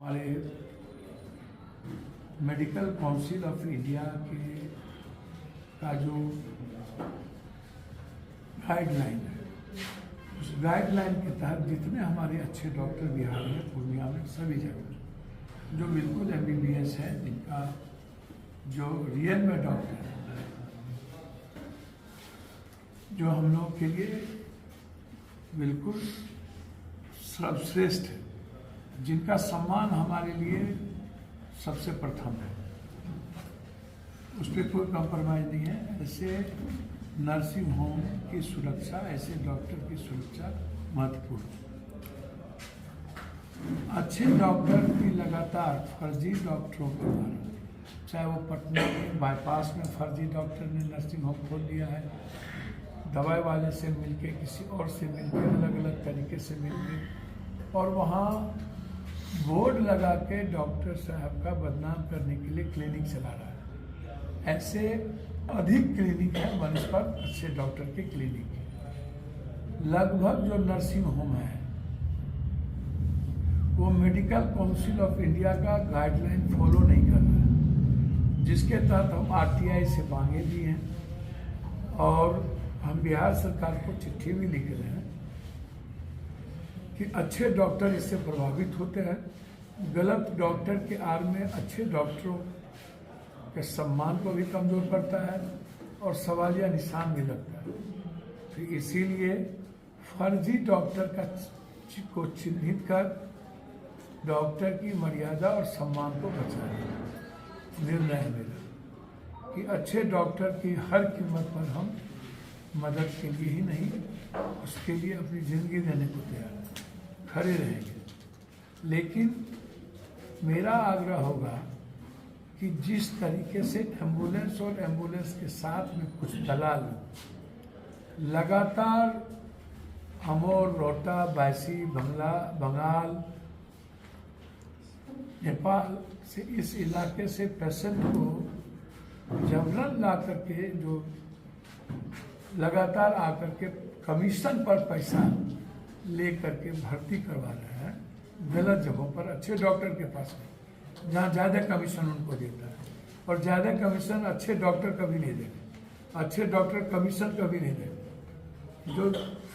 हमारे medical council of India का जो गाइडलाइन है, उस गाइडलाइन के तहत जितने हमारे अच्छे डॉक्टर बिहार में, पूर्णिया में, सभी जगह जो बिल्कुल MBBS है, जिनका जो रियल में डॉक्टर है, जो हम लोग के लिए बिल्कुल सर्वश्रेष्ठ है, जिनका सम्मान हमारे लिए सबसे प्रथम है, उस पर कोई कॉम्प्रोमाइज़ नहीं है। ऐसे नर्सिंग होम की सुरक्षा, ऐसे डॉक्टर की सुरक्षा महत्वपूर्ण है। अच्छे डॉक्टर की लगातार फर्जी डॉक्टरों के द्वारा, चाहे वो पटना के बाईपास में फर्जी डॉक्टर ने नर्सिंग होम खोल दिया है, दवाई वाले से मिलके, किसी और से मिलके, अलग अलग तरीके से मिलके, और वहाँ बोर्ड लगा के डॉक्टर साहब का बदनाम करने के लिए क्लिनिक चला रहा है। ऐसे अधिक क्लिनिक है बनस्पत अच्छे डॉक्टर के क्लिनिक। लगभग जो नर्सिंग होम है वो मेडिकल काउंसिल ऑफ इंडिया का गाइडलाइन फॉलो नहीं कर रहा है, जिसके तहत हम RTI से मांगे भी हैं और हम बिहार सरकार को चिट्ठी भी लिख रहे हैं कि अच्छे डॉक्टर इससे प्रभावित होते हैं। गलत डॉक्टर के आड़ में अच्छे डॉक्टरों के सम्मान को भी कमज़ोर करता है और सवालिया निशान भी लगता है। तो इसीलिए फर्जी डॉक्टर को चिन्हित कर डॉक्टर की मर्यादा और सम्मान को बचाने निर्णय है मेरा कि अच्छे डॉक्टर की हर कीमत पर हम मदद के लिए ही नहीं, उसके लिए अपनी ज़िंदगी देने को तैयार खड़े रहेंगे। लेकिन मेरा आग्रह होगा कि जिस तरीके से एम्बुलेंस और एम्बुलेंस के साथ में कुछ दलाल लगातार अमोर, रोहटा, बायसी, बंगाल, नेपाल से इस इलाके से पेशेंट को जबरन ला करके, जो लगातार आकर के कमीशन पर पैसा ले करके भर्ती करवा रहे हैं गलत जगहों पर, अच्छे डॉक्टर के पास नहीं, जहाँ ज़्यादा कमीशन उनको देता है, और ज़्यादा कमीशन अच्छे डॉक्टर कभी नहीं देते, अच्छे डॉक्टर कमीशन कभी नहीं देते। जो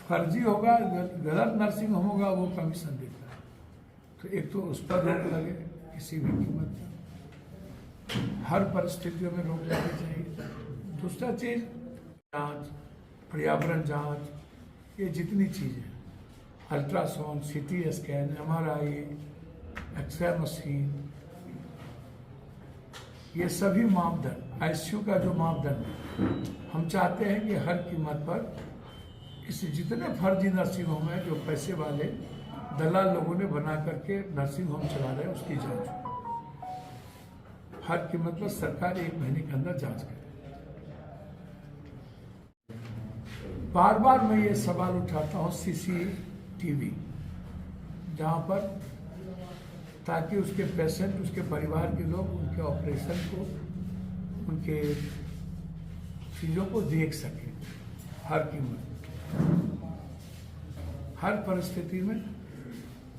फर्जी होगा, गलत नर्सिंग होम होगा, वो कमीशन देता है। तो एक तो उस पर रोक लगे किसी भी कीमत पर, हर परिस्थितियों में रोक लगनी चाहिए। दूसरा चीज़, जाँच, पर्यावरण जाँच, ये जितनी चीज़ें, ultrasound, CT scan, MRI, x ray machine, ये सभी मापदंड, ICU का जो मापदंड है, हम चाहते हैं कि हर कीमत पर इस जितने फर्जी नर्सिंग होम है, जो पैसे वाले दलाल लोगों ने बना करके नर्सिंग होम चला रहे हैं, उसकी जांच हो। हर कीमत पर सरकार 1 महीने के अंदर जांच करे। बार बार मैं ये सवाल उठाता हूँ CCTV, जहाँ पर, ताकि उसके पेशेंट, उसके परिवार के लोग उनके ऑपरेशन को, उनके चीज़ों को देख सकें हर कीमत, हर परिस्थिति में,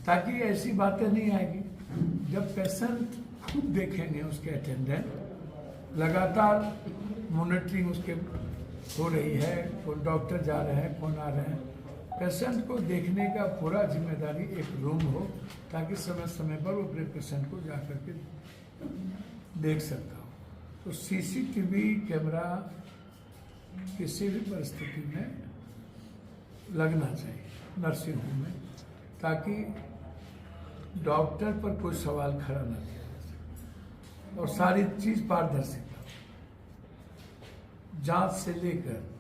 ताकि ऐसी बातें नहीं आएगी। जब पेशेंट खुद देखेंगे, उसके अटेंडेंट लगातार मॉनिटरिंग उसके हो रही है, कौन डॉक्टर जा रहे हैं, कौन आ रहे हैं, पेशेंट को देखने का पूरा जिम्मेदारी एक रूम हो, ताकि समय समय पर वो अपने पेशेंट को जा कर के देख सकता हो। तो CCTV कैमरा किसी भी परिस्थिति में लगना चाहिए नर्सिंग होम में, ताकि डॉक्टर पर कोई सवाल खड़ा न किया जा सके, और सारी चीज़ पारदर्शिता, जांच से लेकर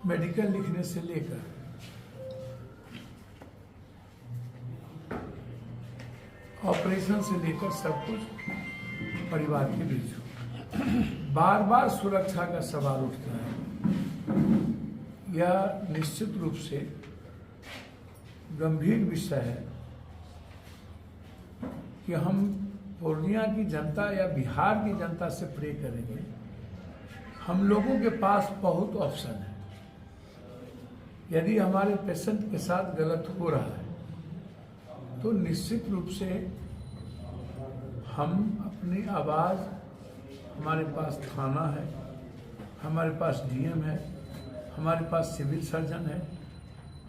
मेडिकल लिखने से लेकर ऑपरेशन से लेकर सब कुछ परिवार के बीच हो। बार बार सुरक्षा का सवाल उठता है, यह निश्चित रूप से गंभीर विषय है कि हम पूर्णिया की जनता या बिहार की जनता से प्रे करेंगे। हम लोगों के पास बहुत ऑप्शन है। यदि हमारे पेशेंट के साथ गलत हो रहा है तो निश्चित रूप से हम अपनी आवाज़, हमारे पास थाना है, हमारे पास डीएम है, हमारे पास सिविल सर्जन है,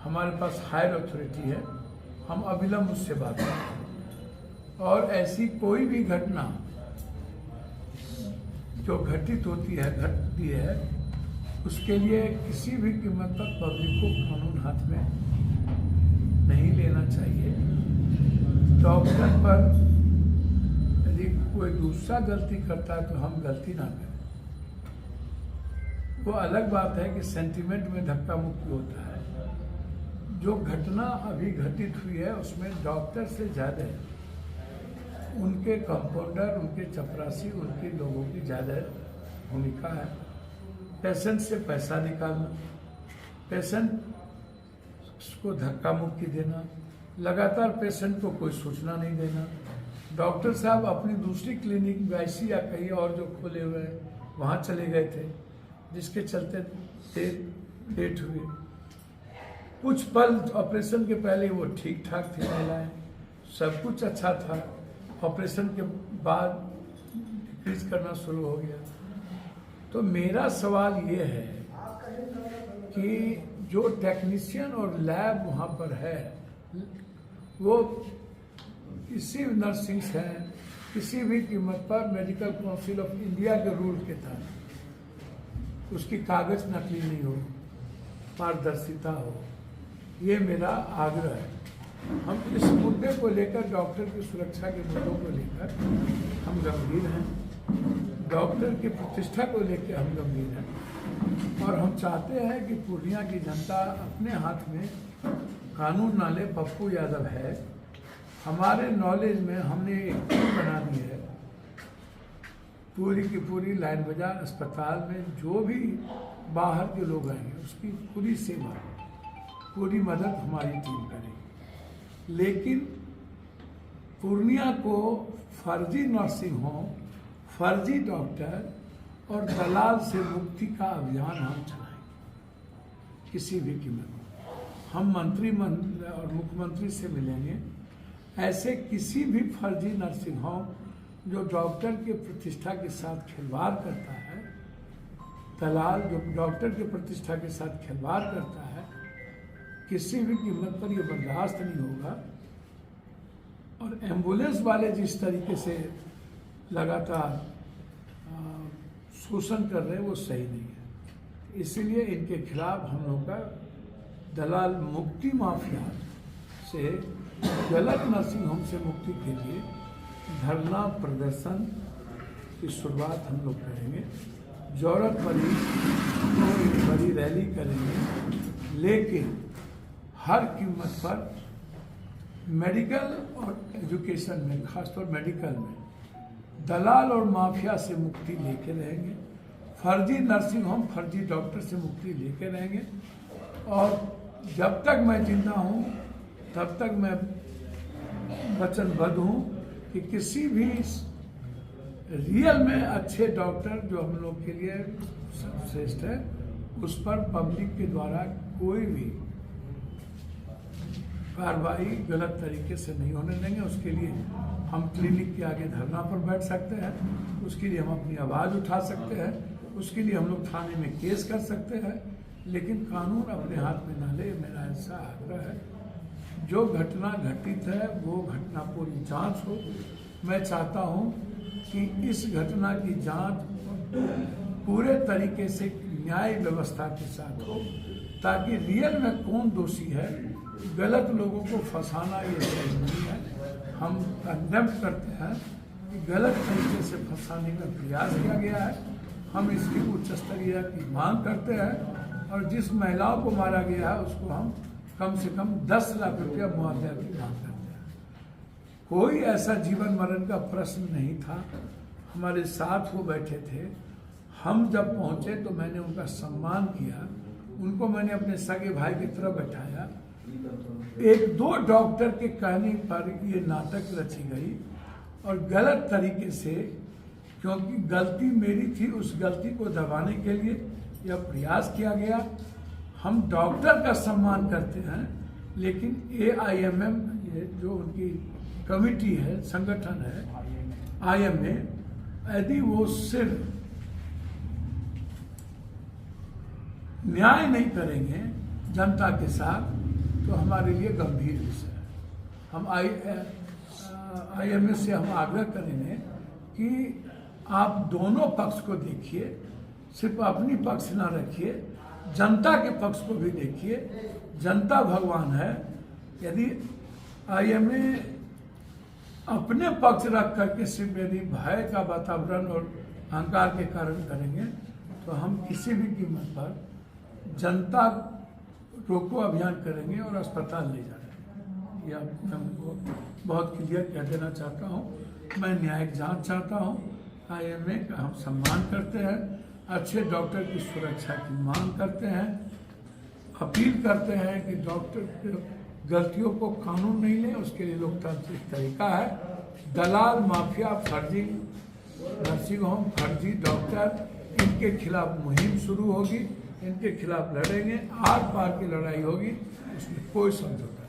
हमारे पास हायर अथॉरिटी है, हम अविलंब उससे बात करें। और ऐसी कोई भी घटना जो घटित घटती है उसके लिए किसी भी कीमत पर पब्लिक को कानून हाथ में नहीं लेना चाहिए। डॉक्टर पर यदि कोई दूसरा गलती करता है तो हम गलती ना करें। वो अलग बात है कि सेंटिमेंट में धक्का मुक्की होता है। जो घटना अभी घटित हुई है उसमें डॉक्टर से ज़्यादा उनके कंपाउंडर, उनके चपरासी, उनके लोगों की ज़्यादा भूमिका है। पेशेंट से पैसा निकालना, पेशेंट को धक्का मुक्की देना, लगातार पेशेंट को कोई सूचना नहीं देना। डॉक्टर साहब अपनी दूसरी क्लिनिक वैसी या कहीं और जो खोले हुए हैं वहाँ चले गए थे, जिसके चलते डेट हुई। कुछ पल ऑपरेशन के पहले वो ठीक ठाक थी महिलाएं, सब कुछ अच्छा था। ऑपरेशन के बाद डिक्रीज करना शुरू हो गया। तो मेरा सवाल ये है कि जो टेक्नीशियन और लैब वहाँ पर है वो किसी नर्सिंग्स हैं, किसी भी कीमत पर मेडिकल काउंसिल ऑफ इंडिया के रूल के तहत उसकी कागज नकली नहीं हो, पारदर्शिता हो, ये मेरा आग्रह है। हम इस मुद्दे को लेकर, डॉक्टर की सुरक्षा के मुद्दों को लेकर हम गंभीर हैं, डॉक्टर की प्रतिष्ठा को लेकर हम गंभीर हैं और हम चाहते हैं कि पूर्णिया की जनता अपने हाथ में कानून ना ले। पप्पू यादव है, हमारे नॉलेज में हमने एक टीम बना दी है, पूरी की पूरी लाइन बाजार अस्पताल में जो भी बाहर के लोग आएंगे उसकी पूरी सेवा, पूरी मदद हमारी टीम करेगी। लेकिन पूर्णिया को फर्जी नर्सिंग होम, फर्जी डॉक्टर और दलाल से मुक्ति का अभियान हम चलाएंगे किसी भी कीमत पर। हम मंत्री और मुख्यमंत्री से मिलेंगे। ऐसे किसी भी फर्जी नर्सिंग होम जो डॉक्टर के प्रतिष्ठा के साथ खिलवाड़ करता है, दलाल जो डॉक्टर के प्रतिष्ठा के साथ खिलवाड़ करता है, किसी भी कीमत पर यह बर्दाश्त नहीं होगा। और एम्बुलेंस वाले जिस तरीके से लगातार शोषण कर रहे हैं वो सही नहीं है। इसीलिए इनके खिलाफ हम लोग का दलाल मुक्ति माफिया से, गलत नर्सिंग होम से मुक्ति के लिए धरना प्रदर्शन की शुरुआत हम लोग करेंगे। जरूरत पड़ी तो एक बड़ी रैली करेंगे, लेकिन हर कीमत पर मेडिकल और एजुकेशन में, खासतौर मेडिकल में, दलाल और माफिया से मुक्ति लेके रहेंगे। फर्जी नर्सिंग होम, फर्जी डॉक्टर से मुक्ति लेके रहेंगे। और जब तक मैं जिंदा हूँ तब तक मैं वचनबद्ध हूँ कि किसी भी रियल में अच्छे डॉक्टर जो हम लोग के लिए श्रेष्ठ है, उस पर पब्लिक के द्वारा कोई भी कार्रवाई गलत तरीके से नहीं होने देंगे। उसके लिए हम क्लिनिक के आगे धरना पर बैठ सकते हैं, उसके लिए हम अपनी आवाज़ उठा सकते हैं, उसके लिए हम लोग थाने में केस कर सकते हैं, लेकिन कानून अपने हाथ में ना ले, मेरा ऐसा आग्रह है। जो घटना घटित है वो घटना पूरी जांच हो। मैं चाहता हूं कि इस घटना की जांच पूरे तरीके से न्याय व्यवस्था के साथ हो, ताकि रियल में कौन दोषी है। गलत लोगों को फंसाना ये सही नहीं है। हम कंडेम करते हैं कि गलत तरीके से फंसाने का प्रयास किया गया है। हम इसकी उच्च स्तरीय की मांग करते हैं और जिस महिलाओं को मारा गया है उसको हम कम से कम 10 लाख रुपया मुआवजा की मांग करते हैं। कोई ऐसा जीवन मरण का प्रश्न नहीं था। हमारे साथ वो बैठे थे, हम जब पहुंचे तो मैंने उनका सम्मान किया, उनको मैंने अपने सगे भाई की तरफ बैठाया। एक दो डॉक्टर के कहने पर ये नाटक रची गई और गलत तरीके से, क्योंकि गलती मेरी थी, उस गलती को दबाने के लिए यह प्रयास किया गया। हम डॉक्टर का सम्मान करते हैं, लेकिन AIMM जो उनकी कमिटी है, संगठन है IMA, यदि वो सिर्फ न्याय नहीं करेंगे जनता के साथ तो हमारे लिए गंभीर विषय है। हम IMA से हम आग्रह करेंगे कि आप दोनों पक्ष को देखिए, सिर्फ अपनी पक्ष ना रखिए, जनता के पक्ष को भी देखिए। जनता भगवान है। यदि IMA अपने पक्ष रख करके सिर्फ यदि भय का वातावरण और अहंकार के कारण करेंगे तो हम किसी भी कीमत पर जनता रोको अभियान करेंगे और अस्पताल ले जाएंगे। ये मैं उनको बहुत क्लियर कह देना चाहता हूँ। मैं न्यायिक जांच चाहता हूँ। IMA का हम सम्मान करते हैं, अच्छे डॉक्टर की सुरक्षा की मांग करते हैं, अपील करते हैं कि डॉक्टर गलतियों को कानून नहीं ले, उसके लिए लोकतांत्रिक तरीका है। दलाल, माफिया, फर्जी नर्सिंग होम, फर्जी डॉक्टर, इनके खिलाफ मुहिम शुरू होगी, इनके खिलाफ लड़ेंगे, आर पार की लड़ाई होगी, उसमें कोई समझौता नहीं।